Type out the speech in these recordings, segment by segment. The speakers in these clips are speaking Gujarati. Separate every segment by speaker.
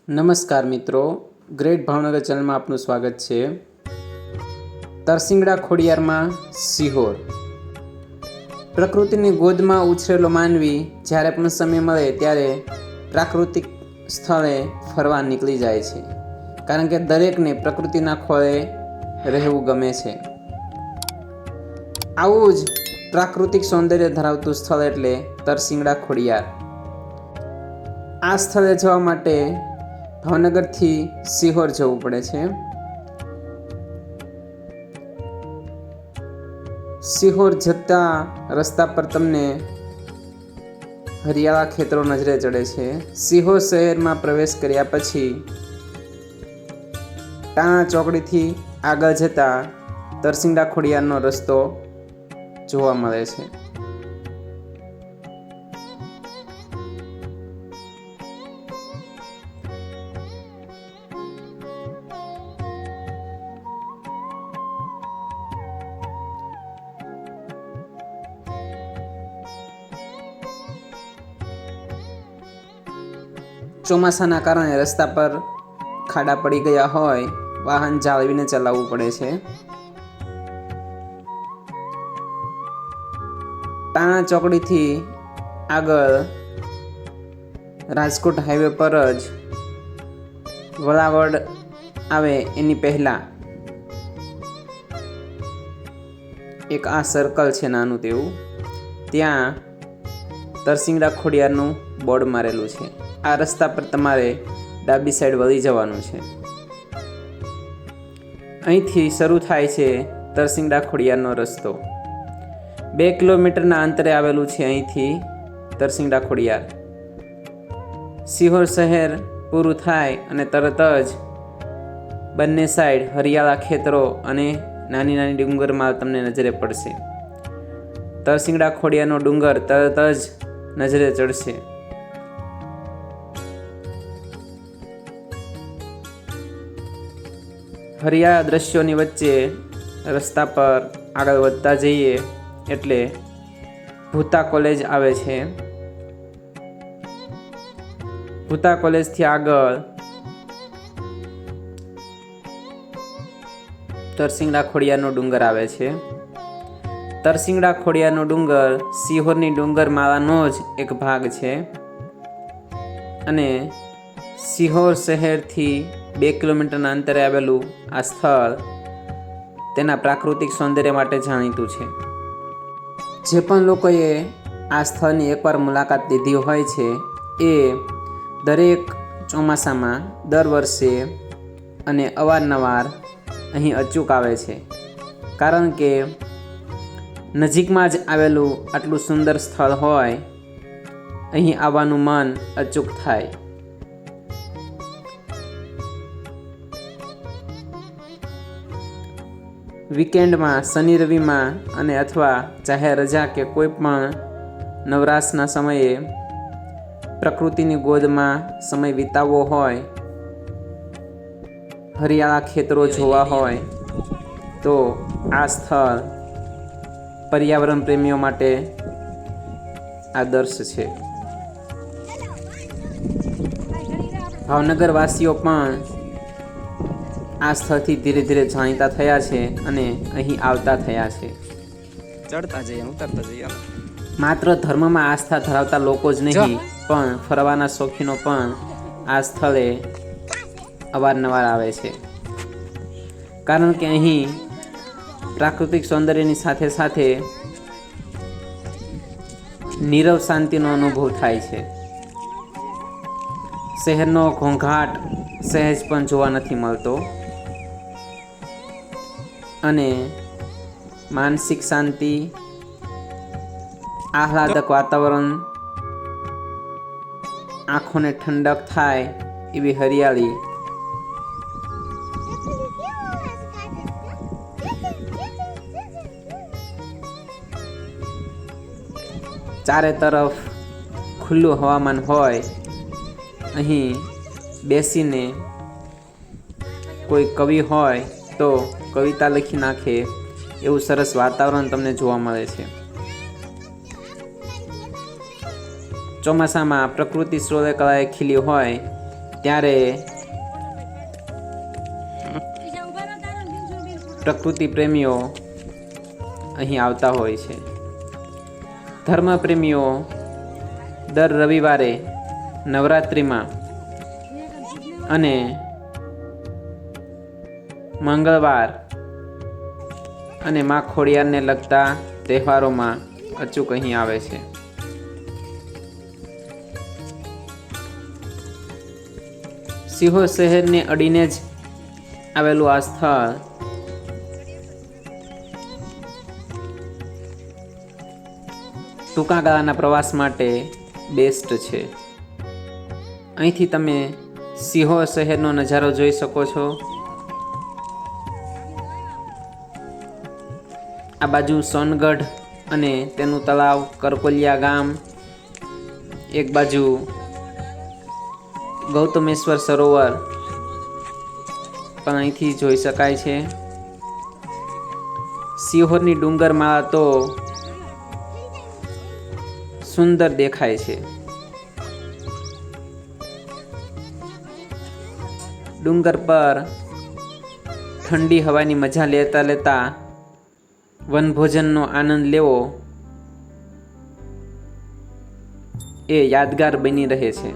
Speaker 1: નમસ્કાર મિત્રો, ગ્રેટ ભાવનગર ચેનલમાં આપનું સ્વાગત છે। તરસિંગડા ખોડિયારમાં સિહોર। પ્રકૃતિની ગોદમાં ઉછરેલો માનવી જ્યારે પણ સમય મળે ત્યારે પ્રાકૃતિક સ્થળે ફરવા નીકળી જાય છે, કારણ કે દરેકને પ્રકૃતિના ખોળે રહેવું ગમે છે। આવું જ પ્રાકૃતિક સૌંદર્ય ધરાવતું સ્થળ એટલે તરસિંગડા ખોડિયાર। આ સ્થળે જવા માટે ભાવનગરથી સિહોર જવું પડે છે। સિહોર જતા રસ્તા પર તમને હરિયાળા ખેતરો નજરે ચડે છે। સિહોર શહેરમાં પ્રવેશ કર્યા પછી ટાણા ચોકડીથી આગળ જતા તરસિંગડા ખોડિયારનો રસ્તો જોવા મળે છે। ચોમાસાના કારણે રસ્તા પર ખાડા પડી ગયા હોય, વાહન જાળવીને ચલાવવું પડે છે। ટાણા ચોકડીથી આગળ રાજકોટ હાઈવે પર જ વળાવડ આવે એની પહેલા એક આ સર્કલ છે નાનું તેવું, ત્યાં તરસિંગડા ખોડિયારનું બોર્ડ મારેલું છે। આ રસ્તા પર તમારે ડાબી સાઈડ વળી જવાનું છે। અહીંથી શરૂ થાય છે તરસિંગડા ખોડિયારનો રસ્તો। 2 કિલોમીટરના અંતરે આવેલું છે અહીંથી તરસિંગડા ખોડિયાર। સિહોર શહેર પૂરું થાય અને તરત જ બંને સાઈડ હરિયાળા ખેતરો અને નાની નાની ડુંગરમાં તમને નજરે પડશે। તરસિંગડા ખોડિયારનો ડુંગર તરત જ નજરે ચડશે। હરિયાળા દ્રશ્યોની વચ્ચે રસ્તા પર આગળ વધતા જઈએ એટલે ભૂતા કોલેજ આવે છે। ભૂતા કોલેજથી આગળ તરસિંગડા ખોડિયારનો ડુંગર આવે છે। તરસિંગડા ખોડિયારનો ડુંગર સિહોરની ડુંગર માળાનો જ એક ભાગ છે અને સિહોર શહેરથી 2 કિલોમીટરના અંતરે આવેલું આ સ્થળ તેના પ્રાકૃતિક સૌંદર્ય માટે જાણીતું છે। જે પણ લોકોએ આ સ્થળની એકવાર મુલાકાત લીધી હોય છે એ દરેક ચોમાસામાં દર વર્ષે અને અવારનવાર અહીં અચૂક આવે છે, કારણ કે નજીકમાં જ આવેલું આટલું સુંદર સ્થળ હોય, અહીં આવવાનું મન અચૂક થાય। વીકેન્ડમાં, શનિ રવિમાં અને અથવા જાહેર રજા કે કોઈ પણ નવરાશના સમયે પ્રકૃતિની ગોદમાં સમય વિતાવવો હોય, હરિયાળા ખેતરો જોવા હોય તો આ સ્થળ પર્યાવરણ પ્રેમીઓ માટે આદર્શ છે। ભાવનગર વાસીઓ પણ આ સ્થળથી ધીરે ધીરે જાણીતા થયા છે અને અહીં આવતા થયા છે।
Speaker 2: ચડતા જઈએ, ઉતરતા જઈએ।
Speaker 1: માત્ર ધર્મમાં આસ્થા ધરાવતા લોકો જ નહીં, પણ ફરવાના શોખીનો પણ આ સ્થળે અવારનવાર આવે છે, કારણ કે અહીં પ્રાકૃતિક સૌંદર્યની સાથે સાથે નીરવ શાંતિનો અનુભવ થાય છે। શહેરનો ઘોંઘાટ સહેજ પણ જોવા નથી મળતો અને માનસિક શાંતિ, આહલાદક વાતાવરણ, આંખોને ઠંડક થાય એવી હરિયાળી, ચારે તરફ ખુલ્લું હવામાન હોય, અહીં બેસીને કોઈ કવિ હોય તો કવિતા લખી નાખે એવું સરસ વાતાવરણ તમને જોવા મળે છે। ચોમાસામાં પ્રકૃતિ સ્રોલે કળાએ ખીલી હોય ત્યારે પ્રકૃતિ પ્રેમીઓ અહીં આવતા હોય છે. ધર્મ પ્રેમીઓ દર રવિવારે નવરાત્રિમાં અને મંગળવાર અને મા ખોડિયારને લગતા તહેવારોમાં અચૂક અહીં આવે છે. સિહોર શહેરને અડીને જ આવેલું આ સ્થળ ટૂંકા ગાળાના પ્રવાસ માટે બેસ્ટ છે. અહીંથી તમે સિહોર શહેરનો નજારો જોઈ શકો છો. આ બાજુ સોનગઢ અને તેનું તળાવ કરકોલિયા ગામ, એક બાજુ ગૌતમેશ્વર સરોવર પણ અહીંથી જોઈ શકાય છે. સિહોરની ડુંગરમાળા તો સુંદર દેખાય છે. ડુંગર પર ઠંડી હવાની મજા લેતા લેતા વનભોજનનો આનંદ લેવો એ યાદગાર બની રહે છે.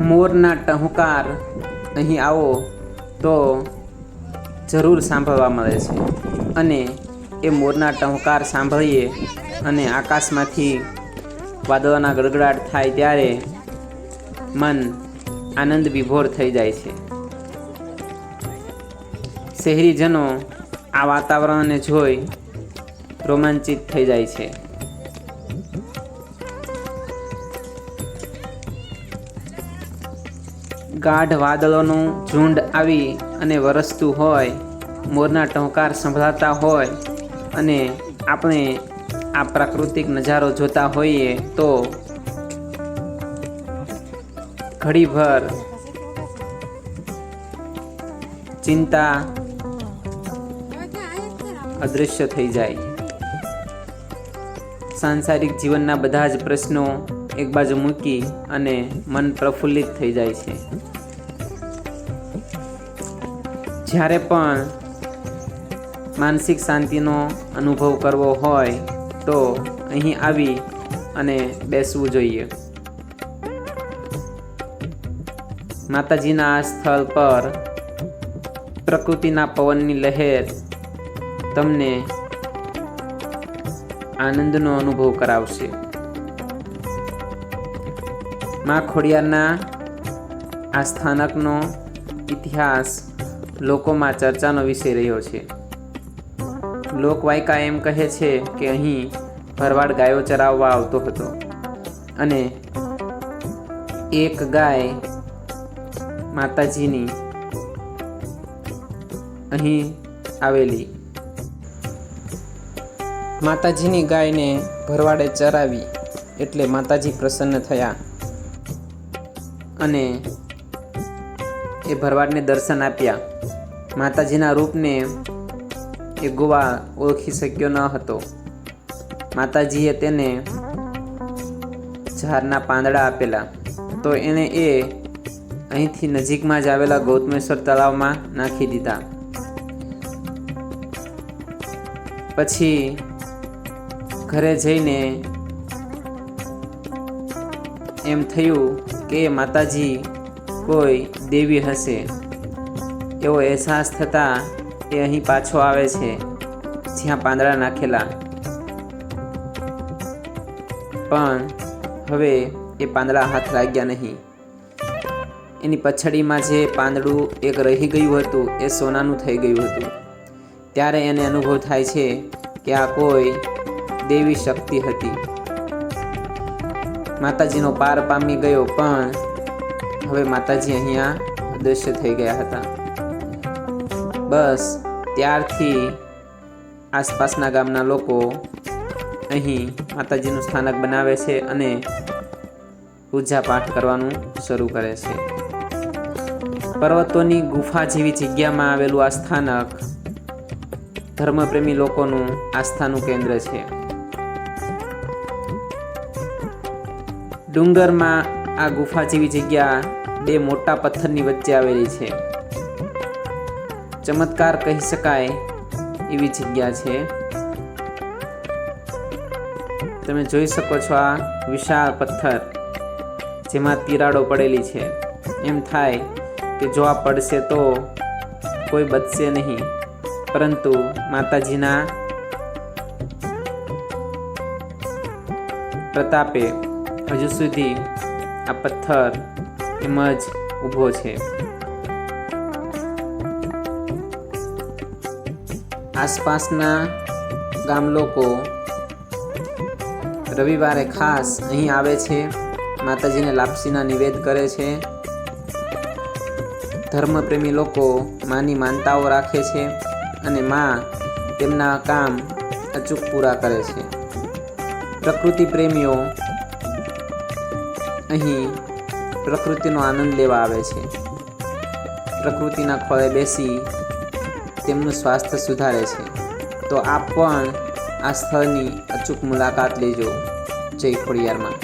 Speaker 1: મોરના ટહુકાર અહીં આવો તો જરૂર સાંભળવા મળે છે અને એ મોરના ટહુકાર સાંભળીએ અને આકાશમાંથી વાદળોના ગડગડાટ થાય ત્યારે મન આનંદ વિભોર થઈ જાય છે. શહેરીજનો આ વાતાવરણને જોઈ રોમાંચિત થઈ જાય છે. ગાઢ વાદળોનું ઝુંડ આવી અને વરસતું હોય, મોરના ટહુકાર સંભળાતા હોય અને આપણે આ પ્રાકૃતિક નજારો જોતા હોઈએ તો ઘડીભર ચિંતા અદૃશ્ય થઈ જાય. સાંસારિક જીવનના બધા જ પ્રશ્નો એક બાજુ મૂકી અને મન પ્રફુલ્લિત થઈ જાય છે. જ્યારે પણ માનસિક શાંતિનો અનુભવ કરવો હોય તો અહીં આવી અને બેસવું જોઈએ. માતાજીના આ સ્થળ પર પ્રકૃતિના પવનની લહેર તમને આનંદનો અનુભવ કરાવશે. મા ખોડિયારના આ સ્થાનકનો ઇતિહાસ લોકોમાં ચર્ચાનો વિષય રહ્યો છે. લોકવાયકા એમ કહે છે કે અહીં ભરવાડ ગાયો ચરાવવા આવતો હતો અને એક ગાય માતાજીની અહીં આવેલી. માતાજીની ગાયને ભરવાડે ચરાવી એટલે માતાજી પ્રસન્ન થયા અને એ ભરવાડને દર્શન આપ્યા. માતાજીના રૂપને એ ગોવા ઓળખી શક્યો ન હતો. માતાજીએ તેને ઝાડના પાંદડા આપેલા તો એણે એ અહીંથી નજીકમાં જ આવેલા ગૌતમેશ્વર તળાવમાં નાખી દીધા. પછી ઘરે જઈને એમ થયું કે માતાજી કોઈ દેવી હશે એવો અહેસાસ થતાં એ અહીં પાછો આવે છે જ્યાં પાંદડા નાખેલા. પણ હવે એ પાંદડા હાથ લાગ્યા નહીં. એની પછડીમાં જે પાંદડું એક રહી ગયું હતું એ સોનાનું થઈ ગયું હતું. ત્યારે એને અનુભવ થાય છે કે આ કોઈ દેવી શક્તિ હતી. માતાજીનો પાર પામી ગયો પણ હવે માતાજી અહીંયા અદૃશ્ય થઈ ગયા હતા. બસ ત્યારથી આસપાસના ગામના લોકો અહીં માતાજીનું સ્થાનક બનાવે છે અને પૂજા પાઠ કરવાનું શરૂ કરે છે. પર્વતોની ગુફા જેવી જગ્યામાં આવેલું આ સ્થાનક ધર્મપ્રેમી લોકોનું આસ્થાનું કેન્દ્ર છે. ડુંગરમાં આ ગુફા જેવી જગ્યા બે મોટા પથ્થરની વચ્ચે આવેલી છે. ચમત્કાર કહી શકાય એવી જગ્યા છે. તમે જોઈ શકો છો આ વિશાળ પથ્થર જેમાં તિરાડો પડેલી છે. એમ થાય કે જો આ પડશે તો કોઈ બચશે નહીં, પરંતુ માતાજીના પ્રતાપે હજુ સુધી આ પથ્થર એમ જ ઊભો છે. આસપાસના ગામ લોકો રવિવારે ખાસ અહીં આવે છે, માતાજીને લાપસીના નિવેદ કરે છે. ધર્મપ્રેમી લોકો માની માનતાઓ રાખે છે અને માં તેમના કામ અચૂક પૂરા કરે છે. પ્રકૃતિ પ્રેમીઓ અહીં પ્રકૃતિનો આનંદ લેવા આવે છે. પ્રકૃતિના ખોળે બેસી તેમનું સ્વાસ્થ્ય સુધારે છે. તો આપ પણ આ સ્થળની અચૂક મુલાકાત લેજો. જય ખોડિયારમાં.